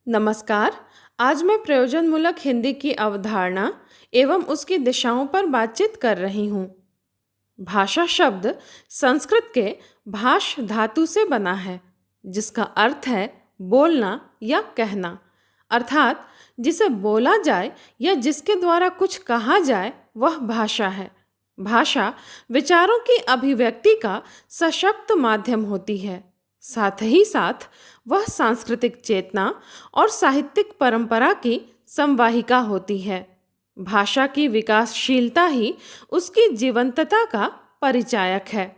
नमस्कार। आज मैं प्रयोजनमूलक हिंदी की अवधारणा एवं उसकी दिशाओं पर बातचीत कर रही हूँ। भाषा शब्द संस्कृत के भाष धातु से बना है, जिसका अर्थ है बोलना या कहना, अर्थात जिसे बोला जाए या जिसके द्वारा कुछ कहा जाए वह भाषा है। भाषा विचारों की अभिव्यक्ति का सशक्त माध्यम होती है। साथ ही साथ वह सांस्कृतिक चेतना और साहित्यिक परंपरा की संवाहिका होती है। भाषा की विकासशीलता ही उसकी जीवंतता का परिचायक है।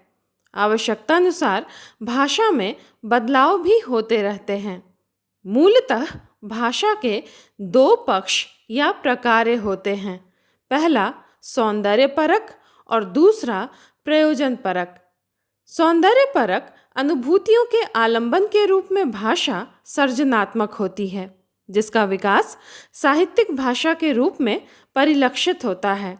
आवश्यकतानुसार भाषा में बदलाव भी होते रहते हैं। मूलतः भाषा के दो पक्ष या प्रकार होते हैं। पहला सौंदर्यपरक और दूसरा प्रयोजनपरक। सौंदर्यपरक अनुभूतियों के आलंबन के रूप में भाषा सर्जनात्मक होती है, जिसका विकास साहित्यिक भाषा के रूप में परिलक्षित होता है।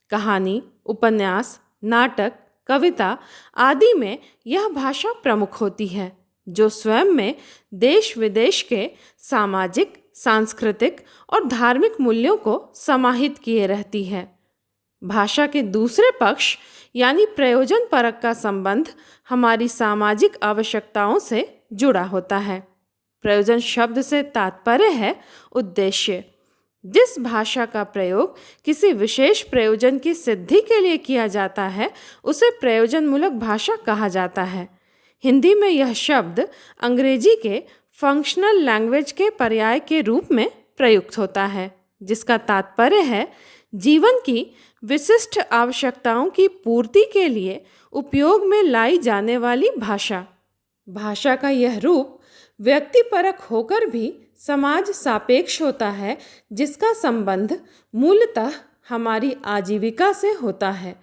कहानी, उपन्यास, नाटक, कविता आदि में यह भाषा प्रमुख होती है, जो स्वयं में देश विदेश के सामाजिक, सांस्कृतिक और धार्मिक मूल्यों को समाहित किए रहती है। भाषा के दूसरे पक्ष यानी प्रयोजन परक का संबंध हमारी सामाजिक आवश्यकताओं से जुड़ा होता है। प्रयोजन शब्द से तात्पर्य है उद्देश्य। जिस भाषा का प्रयोग किसी विशेष प्रयोजन की सिद्धि के लिए किया जाता है, उसे प्रयोजनमूलक भाषा कहा जाता है। हिंदी में यह शब्द अंग्रेजी के फंक्शनल लैंग्वेज के पर्याय के रूप में प्रयुक्त होता है, जिसका तात्पर्य है जीवन की विशिष्ट आवश्यकताओं की पूर्ति के लिए उपयोग में लाई जाने वाली भाषा। भाषा का यह रूप व्यक्तिपरक होकर भी समाज सापेक्ष होता है, जिसका संबंध मूलतः हमारी आजीविका से होता है,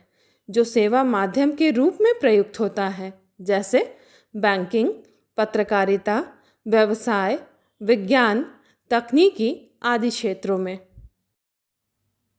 जो सेवा माध्यम के रूप में प्रयुक्त होता है, जैसे बैंकिंग, पत्रकारिता, व्यवसाय, विज्ञान, तकनीकी आदि क्षेत्रों में।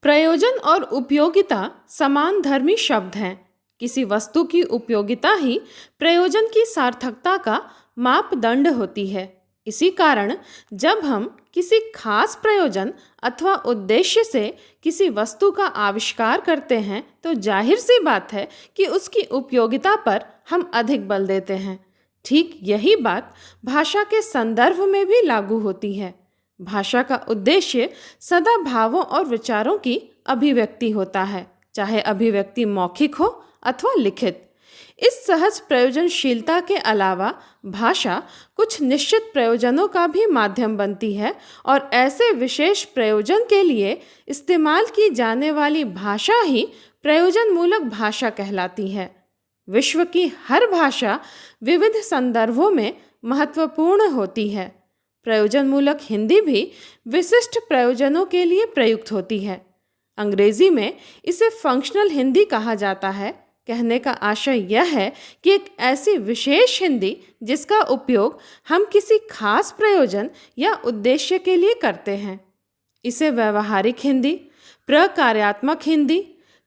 प्रयोजन और उपयोगिता समान धर्मी शब्द हैं। किसी वस्तु की उपयोगिता ही प्रयोजन की सार्थकता का मापदंड होती है। इसी कारण जब हम किसी खास प्रयोजन अथवा उद्देश्य से किसी वस्तु का आविष्कार करते हैं, तो जाहिर सी बात है कि उसकी उपयोगिता पर हम अधिक बल देते हैं। ठीक यही बात भाषा के संदर्भ में भी लागू होती है। भाषा का उद्देश्य सदा भावों और विचारों की अभिव्यक्ति होता है, चाहे अभिव्यक्ति मौखिक हो अथवा लिखित। इस सहज प्रयोजनशीलता के अलावा भाषा कुछ निश्चित प्रयोजनों का भी माध्यम बनती है और ऐसे विशेष प्रयोजन के लिए इस्तेमाल की जाने वाली भाषा ही प्रयोजनमूलक भाषा कहलाती है। विश्व की हर भाषा विविध संदर्भों में महत्वपूर्ण होती है। प्रयोजनमूलक हिंदी भी विशिष्ट प्रयोजनों के लिए प्रयुक्त होती है। अंग्रेजी में इसे फंक्शनल हिंदी कहा जाता है। कहने का आशय यह है कि एक ऐसी विशेष हिंदी जिसका उपयोग हम किसी खास प्रयोजन या उद्देश्य के लिए करते हैं। इसे व्यवहारिक हिंदी, प्रकार्यात्मक हिंदी,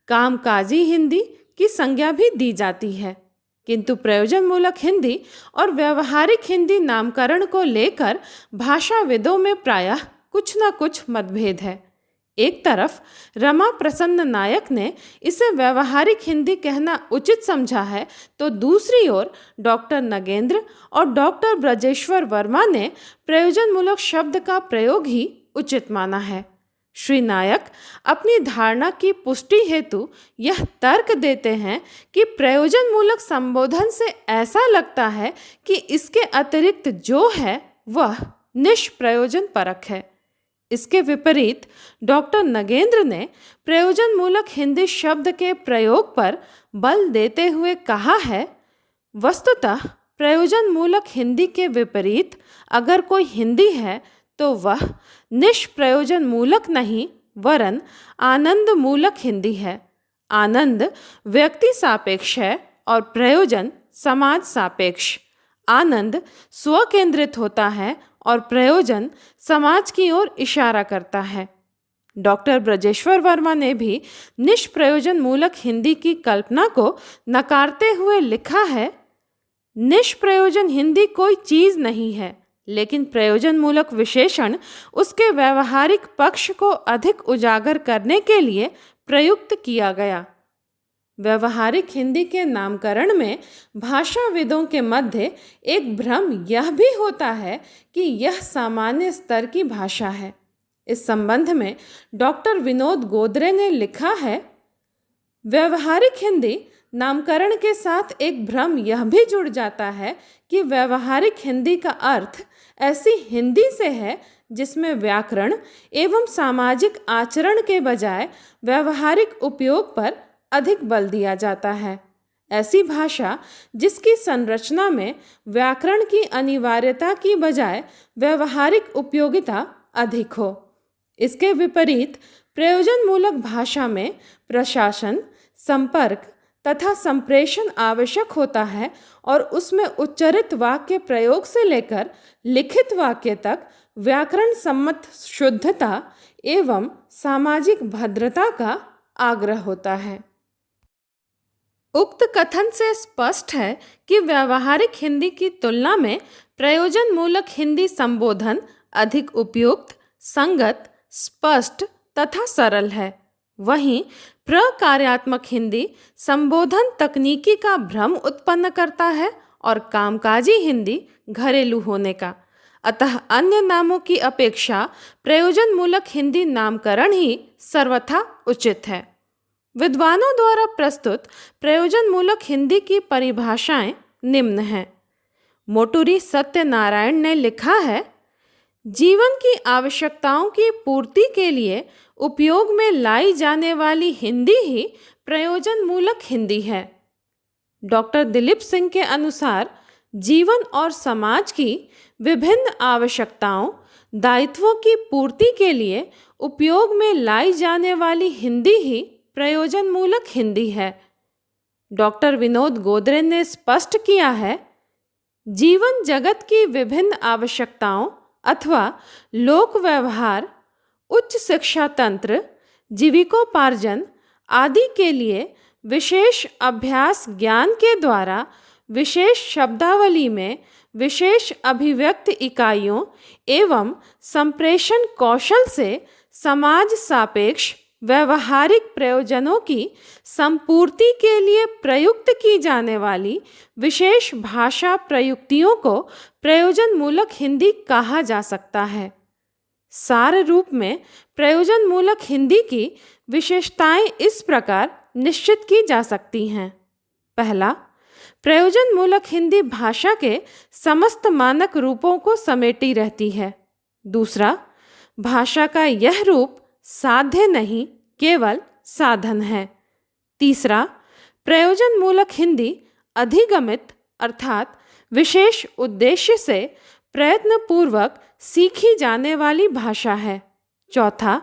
कामकाजी हिंदी की संज्ञा भी दी जाती है। किंतु प्रयोजनमूलक हिंदी और व्यवहारिक हिंदी नामकरण को लेकर भाषाविदों में प्रायः कुछ न कुछ मतभेद है। एक तरफ रमा प्रसन्न नायक ने इसे व्यवहारिक हिंदी कहना उचित समझा है, तो दूसरी ओर डॉक्टर नगेंद्र और डॉक्टर ब्रजेश्वर वर्मा ने प्रयोजनमूलक शब्द का प्रयोग ही उचित माना है। श्री नायक अपनी धारणा की पुष्टि हेतु यह तर्क देते हैं कि प्रयोजनमूलक संबोधन से ऐसा लगता है कि इसके अतिरिक्त जो है वह निष्प्रयोजन परक है। इसके विपरीत डॉक्टर नगेंद्र ने प्रयोजनमूलक हिंदी शब्द के प्रयोग पर बल देते हुए कहा है, वस्तुतः प्रयोजनमूलक हिंदी के विपरीत अगर कोई हिंदी है तो वह निष्प्रयोजन मूलक नहीं वरन आनंद मूलक हिंदी है। आनंद व्यक्ति सापेक्ष है और प्रयोजन समाज सापेक्ष। आनंद स्वकेंद्रित होता है और प्रयोजन समाज की ओर इशारा करता है। डॉक्टर ब्रजेश्वर वर्मा ने भी निष्प्रयोजन मूलक हिंदी की कल्पना को नकारते हुए लिखा है, निष्प्रयोजन हिंदी कोई चीज़ नहीं है, लेकिन प्रयोजनमूलक विशेषण उसके व्यवहारिक पक्ष को अधिक उजागर करने के लिए प्रयुक्त किया गया। व्यवहारिक हिंदी के नामकरण में भाषाविदों के मध्य एक भ्रम यह भी होता है कि यह सामान्य स्तर की भाषा है। इस संबंध में डॉक्टर विनोद गोदरे ने लिखा है, व्यवहारिक हिंदी नामकरण के साथ एक भ्रम यह भी जुड़ जाता है कि व्यवहारिक हिंदी का अर्थ ऐसी हिंदी से है जिसमें व्याकरण एवं सामाजिक आचरण के बजाय व्यवहारिक उपयोग पर अधिक बल दिया जाता है। ऐसी भाषा जिसकी संरचना में व्याकरण की अनिवार्यता की बजाय व्यवहारिक उपयोगिता अधिक हो। इसके विपरीत प्रयोजनमूलक भाषा में प्रशासन, संपर्क तथा संप्रेषण आवश्यक होता है और उसमें उच्चरित वाक्य प्रयोग से लेकर लिखित वाक्य तक व्याकरण सम्मत शुद्धता एवं सामाजिक भद्रता का आग्रह होता है। उक्त कथन से स्पष्ट है कि व्यवहारिक हिंदी की तुलना में प्रयोजनमूलक हिंदी संबोधन अधिक उपयुक्त, संगत, स्पष्ट तथा सरल है। वहीं प्रकार्यात्मक हिंदी संबोधन तकनीकी का भ्रम उत्पन्न करता है और कामकाजी हिंदी घरेलू होने का। अतः अन्य नामों की अपेक्षा प्रयोजनमूलक हिंदी नामकरण ही सर्वथा उचित है। विद्वानों द्वारा प्रस्तुत प्रयोजनमूलक हिंदी की परिभाषाएं निम्न हैं। मोटूरी सत्यनारायण ने लिखा है, जीवन की आवश्यकताओं की पूर्ति के लिए उपयोग में लाई जाने वाली हिंदी ही प्रयोजनमूलक हिंदी है। डॉक्टर दिलीप सिंह के अनुसार जीवन और समाज की विभिन्न आवश्यकताओं, दायित्वों की पूर्ति के लिए उपयोग में लाई जाने वाली हिंदी ही प्रयोजनमूलक हिंदी है। डॉक्टर विनोद गोदरे ने स्पष्ट किया है, जीवन जगत की विभिन्न आवश्यकताओं अथवा लोक व्यवहार, उच्च शिक्षा तंत्र, जीविकोपार्जन आदि के लिए विशेष अभ्यास ज्ञान के द्वारा विशेष शब्दावली में विशेष अभिव्यक्ति इकाइयों एवं संप्रेषण कौशल से समाज सापेक्ष व्यवहारिक प्रयोजनों की संपूर्ति के लिए प्रयुक्त की जाने वाली विशेष भाषा प्रयुक्तियों को प्रयोजनमूलक हिंदी कहा जा सकता है। सार रूप में प्रयोजनमूलक हिंदी की विशेषताएं इस प्रकार निश्चित की जा सकती हैं। पहला, प्रयोजनमूलक हिंदी भाषा के समस्त मानक रूपों को समेटी रहती है। दूसरा, भाषा का यह रूप साध्य नहीं, केवल साधन है। तीसरा, प्रयोजनमूलक हिंदी अधिगमित अर्थात विशेष उद्देश्य से प्रयत्नपूर्वक सीखी जाने वाली भाषा है। चौथा,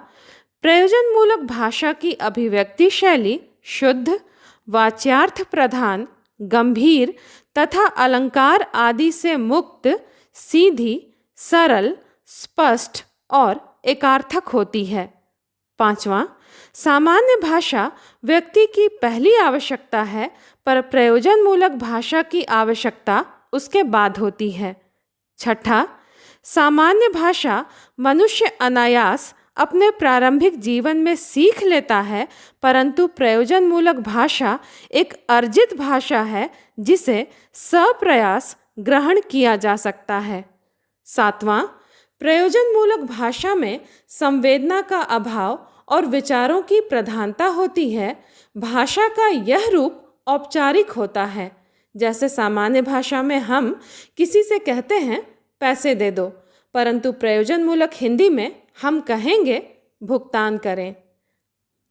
प्रयोजनमूलक भाषा की अभिव्यक्ति शैली शुद्ध, वाच्यार्थ प्रधान, गंभीर तथा अलंकार आदि से मुक्त, सीधी, सरल, स्पष्ट और एकार्थक होती है। पांचवा, सामान्य भाषा व्यक्ति की पहली आवश्यकता है, पर प्रयोजनमूलक भाषा की आवश्यकता उसके बाद होती है। छठा, सामान्य भाषा मनुष्य अनायास अपने प्रारंभिक जीवन में सीख लेता है, परंतु प्रयोजनमूलक भाषा एक अर्जित भाषा है जिसे सप्रयास ग्रहण किया जा सकता है। सातवां, प्रयोजनमूलक भाषा में संवेदना का अभाव और विचारों की प्रधानता होती है। भाषा का यह रूप औपचारिक होता है। जैसे सामान्य भाषा में हम किसी से कहते हैं पैसे दे दो, परंतु प्रयोजनमूलक हिंदी में हम कहेंगे भुगतान करें।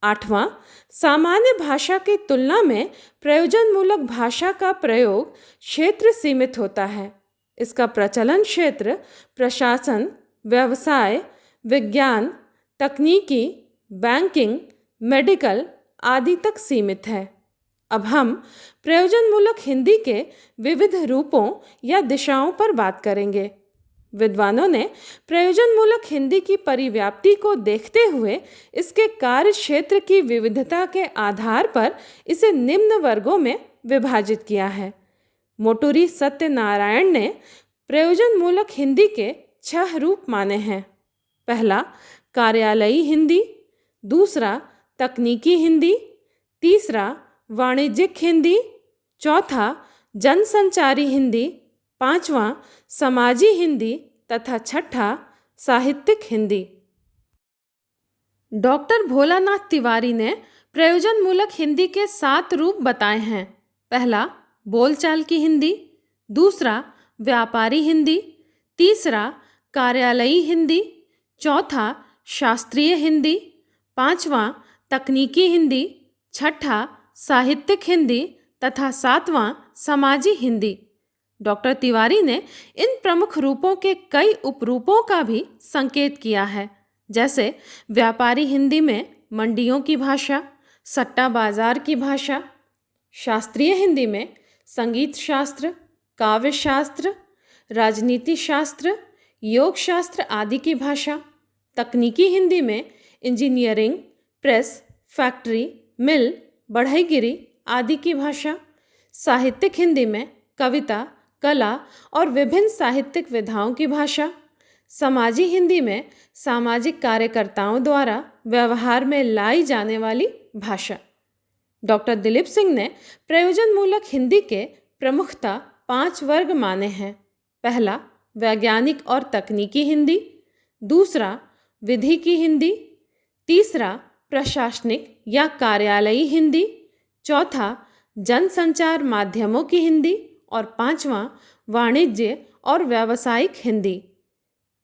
आठवां, सामान्य भाषा की तुलना में प्रयोजनमूलक भाषा का प्रयोग क्षेत्र सीमित होता है। इसका प्रचलन क्षेत्र प्रशासन, व्यवसाय, विज्ञान, तकनीकी, बैंकिंग, मेडिकल आदि तक सीमित है। अब हम प्रयोजनमूलक हिंदी के विविध रूपों या दिशाओं पर बात करेंगे। विद्वानों ने प्रयोजनमूलक हिंदी की परिव्याप्ति को देखते हुए इसके कार्य क्षेत्र की विविधता के आधार पर इसे निम्न वर्गों में विभाजित किया है। मोटूरी सत्यनारायण ने प्रयोजन मूलक हिंदी के 6 रूप माने हैं। पहला कार्यालयी हिंदी, दूसरा तकनीकी हिंदी, तीसरा वाणिज्यिक हिंदी, चौथा जनसंचारी हिंदी, पांचवा समाजी हिंदी तथा छठा साहित्यिक हिंदी। डॉक्टर भोलानाथ तिवारी ने प्रयोजन मूलक हिंदी के 7 रूप बताए हैं। पहला बोलचाल की हिंदी, दूसरा व्यापारी हिंदी, तीसरा कार्यालयी हिंदी, चौथा शास्त्रीय हिंदी, पांचवा तकनीकी हिंदी, छठा साहित्यिक हिंदी तथा सातवां समाजी हिंदी। डॉक्टर तिवारी ने इन प्रमुख रूपों के कई उपरूपों का भी संकेत किया है, जैसे व्यापारी हिंदी में मंडियों की भाषा, सट्टा बाजार की भाषा, शास्त्रीय हिंदी में संगीत शास्त्र, काव्य शास्त्र, राजनीति शास्त्र, योग शास्त्र आदि की भाषा, तकनीकी हिंदी में इंजीनियरिंग, प्रेस, फैक्ट्री, मिल, बढ़ईगिरी आदि की भाषा, साहित्यिक हिंदी में कविता, कला और विभिन्न साहित्यिक विधाओं की भाषा, समाजी हिंदी में सामाजिक कार्यकर्ताओं द्वारा व्यवहार में लाई जाने वाली भाषा। डॉक्टर दिलीप सिंह ने प्रयोजन मूलक हिंदी के प्रमुखता 5 वर्ग माने हैं। पहला वैज्ञानिक और तकनीकी हिंदी, दूसरा विधि की हिंदी, तीसरा प्रशासनिक या कार्यालयी हिंदी, चौथा जनसंचार माध्यमों की हिंदी और पांचवा वाणिज्य और व्यावसायिक हिंदी।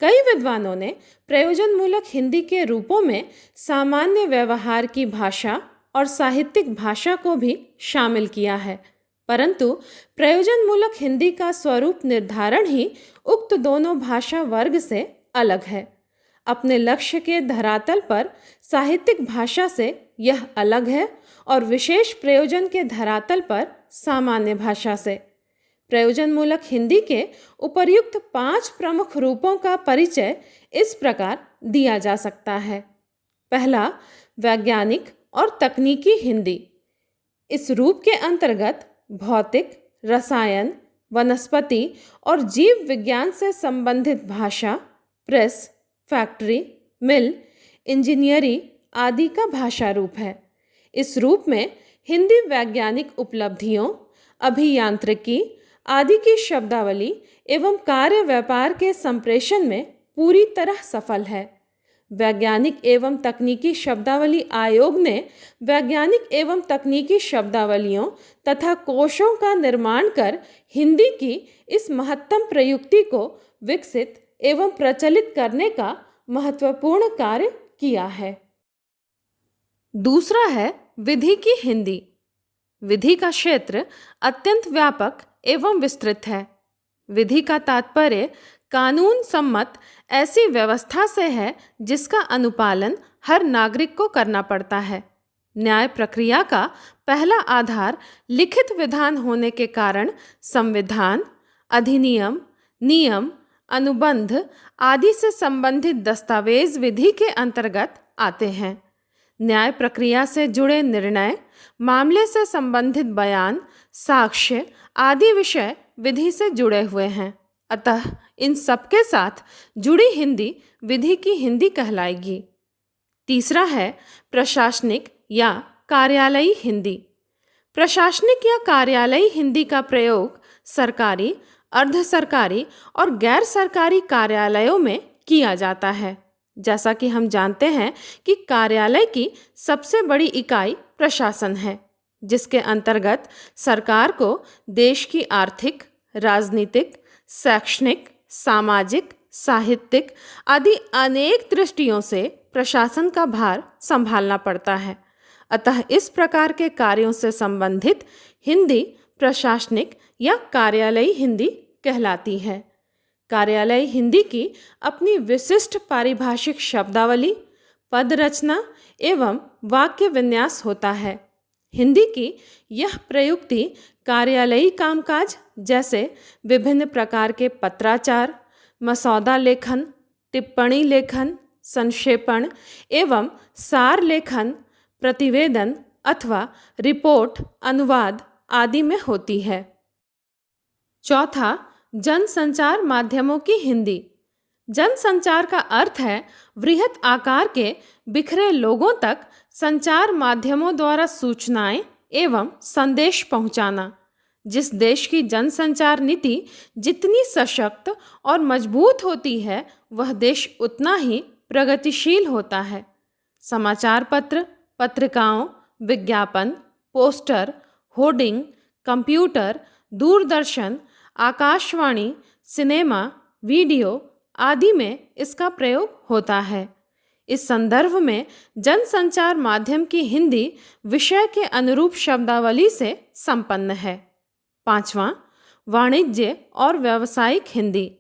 कई विद्वानों ने प्रयोजन मूलक हिंदी के रूपों में सामान्य व्यवहार की भाषा और साहित्यिक भाषा को भी शामिल किया है, परंतु प्रयोजन मूलक हिंदी का स्वरूप निर्धारण ही उक्त दोनों भाषा वर्ग से अलग है। अपने लक्ष्य के धरातल पर साहित्यिक भाषा से यह अलग है और विशेष प्रयोजन के धरातल पर सामान्य भाषा से। प्रयोजन मूलक हिंदी के उपर्युक्त 5 प्रमुख रूपों का परिचय इस प्रकार दिया जा सकता है। पहला वैज्ञानिक और तकनीकी हिंदी। इस रूप के अंतर्गत भौतिक, रसायन, वनस्पति और जीव विज्ञान से संबंधित भाषा, प्रेस, फैक्ट्री, मिल, इंजीनियरी आदि का भाषा रूप है। इस रूप में हिंदी वैज्ञानिक उपलब्धियों, अभियांत्रिकी आदि की शब्दावली एवं कार्य व्यापार के संप्रेषण में पूरी तरह सफल है। वैज्ञानिक एवं तकनीकी शब्दावली आयोग ने वैज्ञानिक एवं तकनीकी शब्दावलियों तथा कोशों का निर्माण कर हिंदी की इस महत्तम प्रयुक्ति को विकसित एवं प्रचलित करने का महत्वपूर्ण कार्य किया है। दूसरा है विधि की हिंदी। विधि का क्षेत्र अत्यंत व्यापक एवं विस्तृत है। विधि का तात्पर्य कानून सम्मत ऐसी व्यवस्था से है जिसका अनुपालन हर नागरिक को करना पड़ता है। न्याय प्रक्रिया का पहला आधार लिखित विधान होने के कारण संविधान, अधिनियम, नियम, अनुबंध आदि से संबंधित दस्तावेज विधि के अंतर्गत आते हैं। न्याय प्रक्रिया से जुड़े निर्णय, मामले से संबंधित बयान, साक्ष्य आदि विषय विधि से जुड़े हुए हैं। अतः इन सबके साथ जुड़ी हिंदी विधि की हिंदी कहलाएगी। तीसरा है प्रशासनिक या कार्यालयी हिंदी। प्रशासनिक या कार्यालयी हिंदी का प्रयोग सरकारी, अर्ध सरकारी और गैर सरकारी कार्यालयों में किया जाता है। जैसा कि हम जानते हैं कि कार्यालय की सबसे बड़ी इकाई प्रशासन है, जिसके अंतर्गत सरकार को देश की आर्थिक, राजनीतिक, शैक्षणिक, सामाजिक, साहित्यिक आदि अनेक दृष्टियों से प्रशासन का भार संभालना पड़ता है। अतः इस प्रकार के कार्यों से संबंधित हिंदी प्रशासनिक या कार्यालयी हिंदी कहलाती है। कार्यालयी हिंदी की अपनी विशिष्ट पारिभाषिक शब्दावली, पद रचना एवं वाक्य विन्यास होता है। हिंदी की यह प्रयुक्ति कार्यालयी कामकाज जैसे विभिन्न प्रकार के पत्राचार, मसौदा लेखन, टिप्पणी लेखन, संक्षेपण एवं सार लेखन, प्रतिवेदन अथवा रिपोर्ट, अनुवाद आदि में होती है। चौथा जनसंचार माध्यमों की हिंदी। जनसंचार का अर्थ है वृहत आकार के बिखरे लोगों तक संचार माध्यमों द्वारा सूचनाएं एवं संदेश पहुंचाना। जिस देश की जनसंचार नीति जितनी सशक्त और मजबूत होती है, वह देश उतना ही प्रगतिशील होता है। समाचार पत्र, पत्रिकाओं, विज्ञापन, poster, hoarding, computer, Doordarshan, Akashvani, cinema, video आदि में इसका प्रयोग होता है। इस संदर्भ में जनसंचार माध्यम की हिंदी विषय के अनुरूप शब्दावली से संपन्न है। पांचवा, वाणिज्य और व्यावसायिक हिंदी।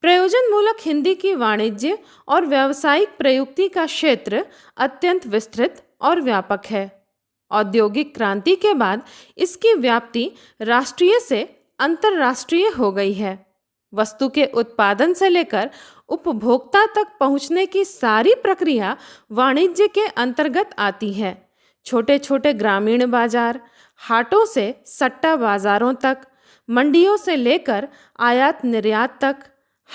प्रयोजन मूलक हिंदी की वाणिज्य और व्यावसायिक प्रयुक्ति का क्षेत्र अत्यंत विस्तृत और व्यापक है। औद्योगिक क्रांति के बाद इसकी व्याप्ति राष्ट्रीय से अंतर्राष्ट्रीय हो गई है। वस्तु के उत्पादन से लेकर उपभोक्ता तक पहुंचने की सारी प्रक्रिया वाणिज्य के अंतर्गत आती है। छोटे छोटे ग्रामीण बाजार, हाटों से सट्टा बाजारों तक, मंडियों से लेकर आयात निर्यात तक,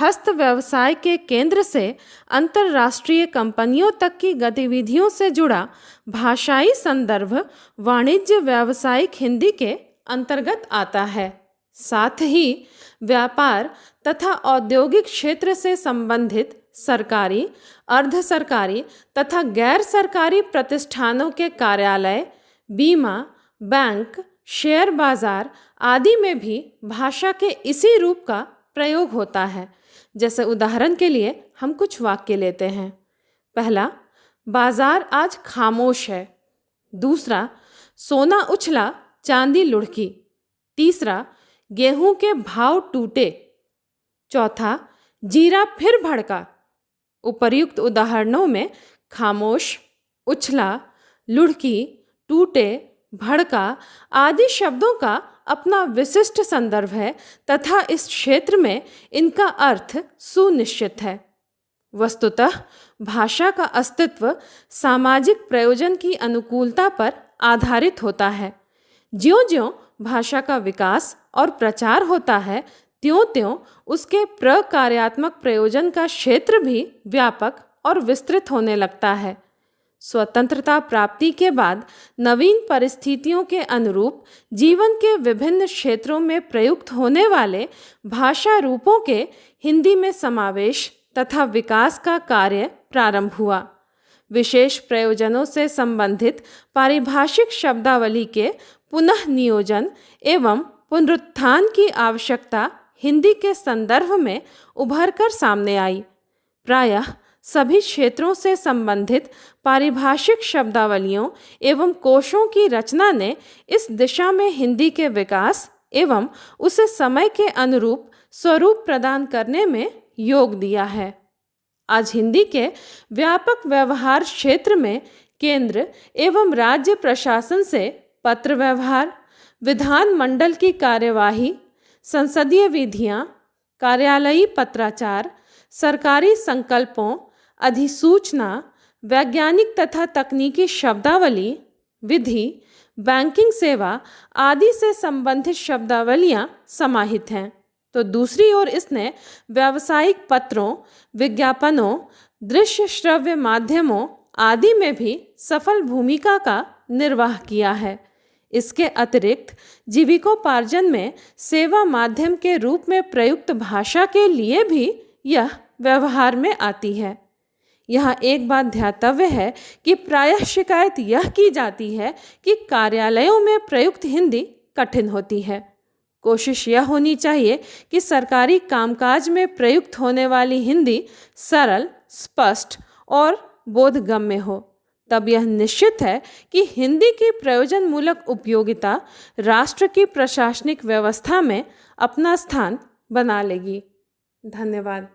हस्त व्यवसाय के केंद्र से अंतर्राष्ट्रीय कंपनियों तक की गतिविधियों से जुड़ा भाषाई संदर्भ वाणिज्य व्यावसायिक हिंदी के अंतर्गत आता है। साथ ही व्यापार तथा औद्योगिक क्षेत्र से संबंधित सरकारी, अर्ध सरकारी तथा गैर सरकारी प्रतिष्ठानों के कार्यालय, बीमा, बैंक, शेयर बाजार आदि में भी भाषा के इसी रूप का प्रयोग होता है। जैसे उदाहरण के लिए हम कुछ वाक्य लेते हैं। पहला, बाजार आज खामोश है। दूसरा, सोना उछला चांदी लुढ़की। तीसरा, गेहूं के भाव टूटे। चौथा, जीरा फिर भड़का। उपर्युक्त उदाहरणों में खामोश, उछला, लुढ़की, टूटे, भड़का आदि शब्दों का अपना विशिष्ट संदर्भ है तथा इस क्षेत्र में इनका अर्थ सुनिश्चित है। वस्तुतः भाषा का अस्तित्व सामाजिक प्रयोजन की अनुकूलता पर आधारित होता है। ज्यों-ज्यों भाषा का विकास और प्रचार होता है, त्यों-त्यों उसके प्रकार्यात्मक प्रयोजन का क्षेत्र भी व्यापक और विस्तृत होने लगता है। स्वतंत्रता प्राप्ति के बाद नवीन परिस्थितियों के अनुरूप जीवन के विभिन्न क्षेत्रों में प्रयुक्त होने वाले भाषा रूपों के हिंदी में समावेश तथा विकास का कार्य प्रारंभ हुआ। विशेष प्रयोजनों से संबंधित पारिभाषिक शब्दावली के पुनः नियोजन एवं पुनरुत्थान की आवश्यकता हिंदी के संदर्भ में उभरकर सामने आई। प्रायः सभी क्षेत्रों से संबंधित पारिभाषिक शब्दावलियों एवं कोशों की रचना ने इस दिशा में हिंदी के विकास एवं उसे समय के अनुरूप स्वरूप प्रदान करने में योग दिया है। आज हिंदी के व्यापक व्यवहार क्षेत्र में केंद्र एवं राज्य प्रशासन से पत्र व्यवहार, विधान मंडल की कार्यवाही, संसदीय विधियां, कार्यालयी पत्राचार, सरकारी संकल्पों, अधिसूचना, वैज्ञानिक तथा तकनीकी शब्दावली, विधि, बैंकिंग सेवा आदि से संबंधित शब्दावलियां समाहित हैं। तो दूसरी ओर इसने व्यावसायिक पत्रों, विज्ञापनों, दृश्य श्रव्य माध्यमों आदि में भी सफल भूमिका का निर्वाह किया है। इसके अतिरिक्त जीविकोपार्जन में सेवा माध्यम के रूप में प्रयुक्त भाषा के लिए भी यह व्यवहार में आती है। यहाँ एक बात ध्यातव्य है कि प्रायः शिकायत यह की जाती है कि कार्यालयों में प्रयुक्त हिंदी कठिन होती है। कोशिश यह होनी चाहिए कि सरकारी कामकाज में प्रयुक्त होने वाली हिंदी सरल, स्पष्ट और बोधगम्य हो। तब यह निश्चित है कि हिंदी की प्रयोजन मूलक उपयोगिता राष्ट्र की प्रशासनिक व्यवस्था में अपना स्थान बना लेगी। धन्यवाद।